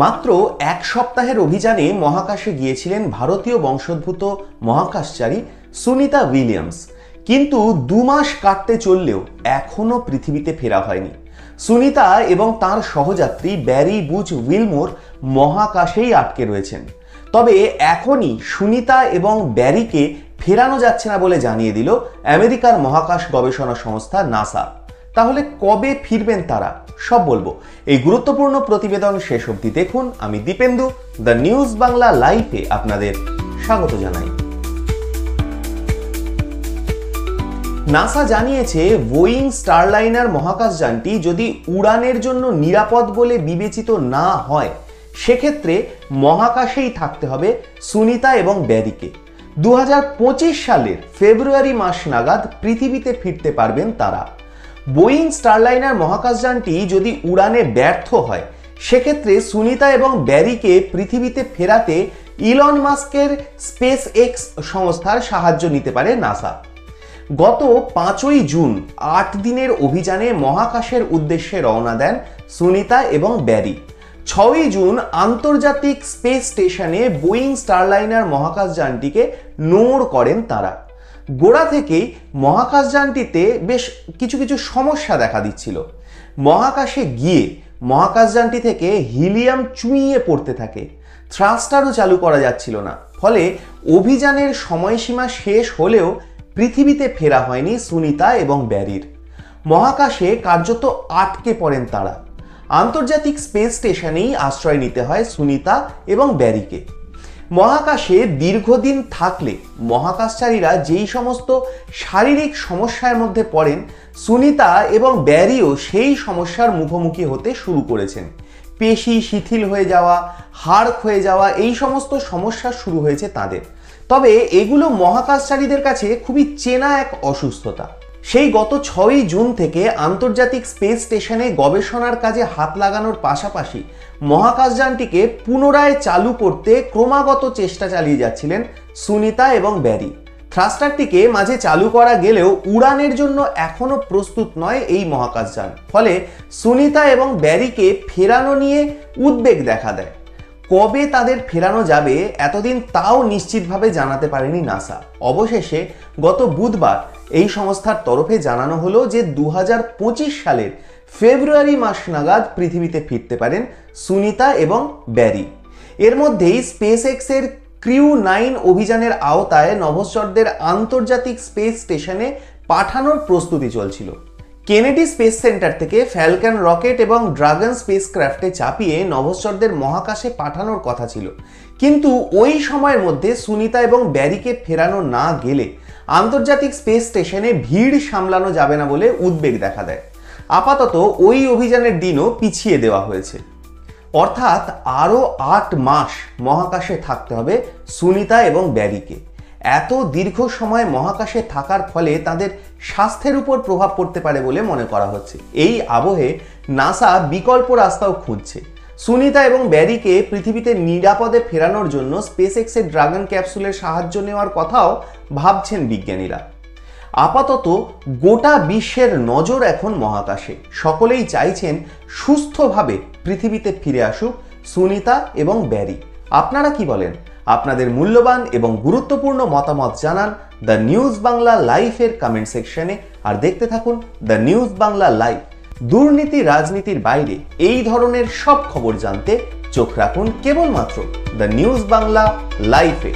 মাত্র এক সপ্তাহের অভিযানে মহাকাশে গিয়েছিলেন ভারতীয় বংশোদ্ভূত মহাকাশচারী সুনিতা উইলিয়ামস। কিন্তু 2 মাস কাটতে চললেও এখনো পৃথিবীতে ফেরা হয়নি। সুনিতা এবং তার সহযাত্রী ব্যারি বুচ উইলমোর মহাকাশেই আটকে রয়েছেন। তবে এখনই সুনিতা এবং ব্যারিকে ফেরানো যাচ্ছে না বলে জানিয়ে দিল আমেরিকার মহাকাশ গবেষণা সংস্থা নাসা। তাহলে কবে ফিরবেন তারা, সব বলবো এই গুরুত্বপূর্ণ প্রতিবেদন শেষ অবধি দেখুন। আমি দীপেন্দু, দ্য নিউজ বাংলা লাইভে আপনাদের স্বাগত জানাই। নাসা জানিয়েছে বোয়িং স্টারলাইনার মহাকাশযানটি যদি উড়ানের জন্য নিরাপদ বলে বিবেচিত না হয়, সেক্ষেত্রে মহাকাশেই থাকতে হবে সুনিতা এবং ব্যারিকে। 2025 সালের ফেব্রুয়ারি মাস নাগাদ পৃথিবীতে ফিরতে পারবেন তারা। বোয়িং স্টারলাইনার মহাকাশযানটি যদি উড়ানে ব্যর্থ হয়, সেক্ষেত্রে সুনিতা এবং ব্যারিকে পৃথিবীতে ফেরাতে ইলন মাস্কের স্পেস এক্স সংস্থার সাহায্য নিতে পারে নাসা। গত 5ই জুন 8 দিনের অভিযানে মহাকাশের উদ্দেশ্যে রওনা দেন সুনিতা এবং ব্যারি। 6ই জুন আন্তর্জাতিক স্পেস স্টেশনে বোয়িং স্টারলাইনার মহাকাশযানটিকে নোঙর করেন তারা। গোড়া থেকেই মহাকাশযানটিতে বেশ কিছু সমস্যা দেখা দিচ্ছিল। মহাকাশে গিয়ে মহাকাশযানটি থেকে হিলিয়াম চুইয়ে পড়তে থাকে, থ্রাস্টারও চালু করা যাচ্ছিল না। ফলে অভিযানের সময়সীমা শেষ হলেও পৃথিবীতে ফেরা হয়নি সুনিতা এবং ব্যারির। মহাকাশে কার্যত আটকে পড়েন তারা। আন্তর্জাতিক স্পেস স্টেশনেই আশ্রয় নিতে হয় সুনিতা এবং ব্যারিকে। মহাকাশে দীর্ঘদিন থাকলে মহাকাশচারীরা যেই সমস্ত শারীরিক সমস্যার মধ্যে পড়েন, সুনিতা এবং ব্যারিও সেই সমস্যার মুখোমুখি হতে শুরু করেছেন। পেশি শিথিল হয়ে যাওয়া, হাড় ক্ষয়ে যাওয়া, এই সমস্ত সমস্যা শুরু হয়েছে তাদের। তবে এগুলো মহাকাশচারীদের কাছে খুবই চেনা এক অসুস্থতা। সেই গত 6ই জুন থেকে আন্তর্জাতিক স্পেস স্টেশনে গবেষণার কাজে হাত লাগানোর পাশাপাশি মহাকাশযানটিকে পুনরায় চালু করতে ক্রমাগত চেষ্টা চালিয়ে যাচ্ছিলেন সুনিতা এবং ব্যারি। থ্রাস্টারটিকে মাঝে চালু করা গেলেও উড়ানের জন্য এখনো প্রস্তুত নয় এই মহাকাশযান। ফলে সুনিতা এবং ব্যারিকে ফেরানো নিয়ে উদ্বেগ দেখা দেয়। কবে তাদের ফেরানো যাবে এতদিন তাও নিশ্চিতভাবে জানাতে পারেনি নাসা। অবশেষে গত বুধবার এই সংস্থার তরফে জানানো হলো যে 2025 সালের ফেব্রুয়ারি মাস নাগাদ পৃথিবীতে ফিরতে পারেন সুনিতা এবং ব্যারি। এর মধ্যেই স্পেস এক্সের ক্রিউ 9 অভিযানের আওতায় নভোশ্চরদের আন্তর্জাতিক স্পেস স্টেশনে পাঠানোর প্রস্তুতি চলছিল। কেনেডি স্পেস সেন্টার থেকে ফ্যালকন রকেট এবং ড্রাগন স্পেসক্রাফটে চাপিয়ে নভোশ্চরদের মহাকাশে পাঠানোর কথা ছিল। কিন্তু ওই সময়ের মধ্যে সুনিতা এবং ব্যারিকে ফেরানো না গেলে আন্তর্জাতিক স্পেস স্টেশনে ভিড় সামলানো যাবে না বলে উদ্বেগ দেখা দেয়। আপাতত ওই অভিযানের দিনও পিছিয়ে দেওয়া হয়েছে। অর্থাৎ আরও 8 মাস মহাকাশে থাকতে হবে সুনিতা এবং ব্যারিকে। এত দীর্ঘ সময় মহাকাশে থাকার ফলে তাদের স্বাস্থ্যের উপর প্রভাব পড়তে পারে বলে মনে করা হচ্ছে। এই আবহে নাসা বিকল্প রাস্তাও খুঁজছে। সুনিতা এবং ব্যারিকে পৃথিবীতে নিরাপদে ফেরানোর জন্য স্পেস এক্সের ড্রাগন ক্যাপসুলের সাহায্য নেওয়ার কথাও ভাবছেন বিজ্ঞানীরা। আপাতত গোটা বিশ্বের নজর এখন মহাকাশে। সকলেই চাইছেন সুস্থভাবে পৃথিবীতে ফিরে আসুক সুনিতা এবং ব্যারি। আপনারা কি বলেন? আপনাদের মূল্যবান এবং গুরুত্বপূর্ণ মতামত জানান দ্য নিউজ বাংলা লাইভের কমেন্ট সেকশনে। আর দেখতে থাকুন দ্য নিউজ বাংলা লাইভ। দুর্নীতি রাজনীতির বাইরে এই ধরনের সব খবর জানতে চোখ রাখুন কেবলমাত্র দ্য নিউজ বাংলা লাইভে।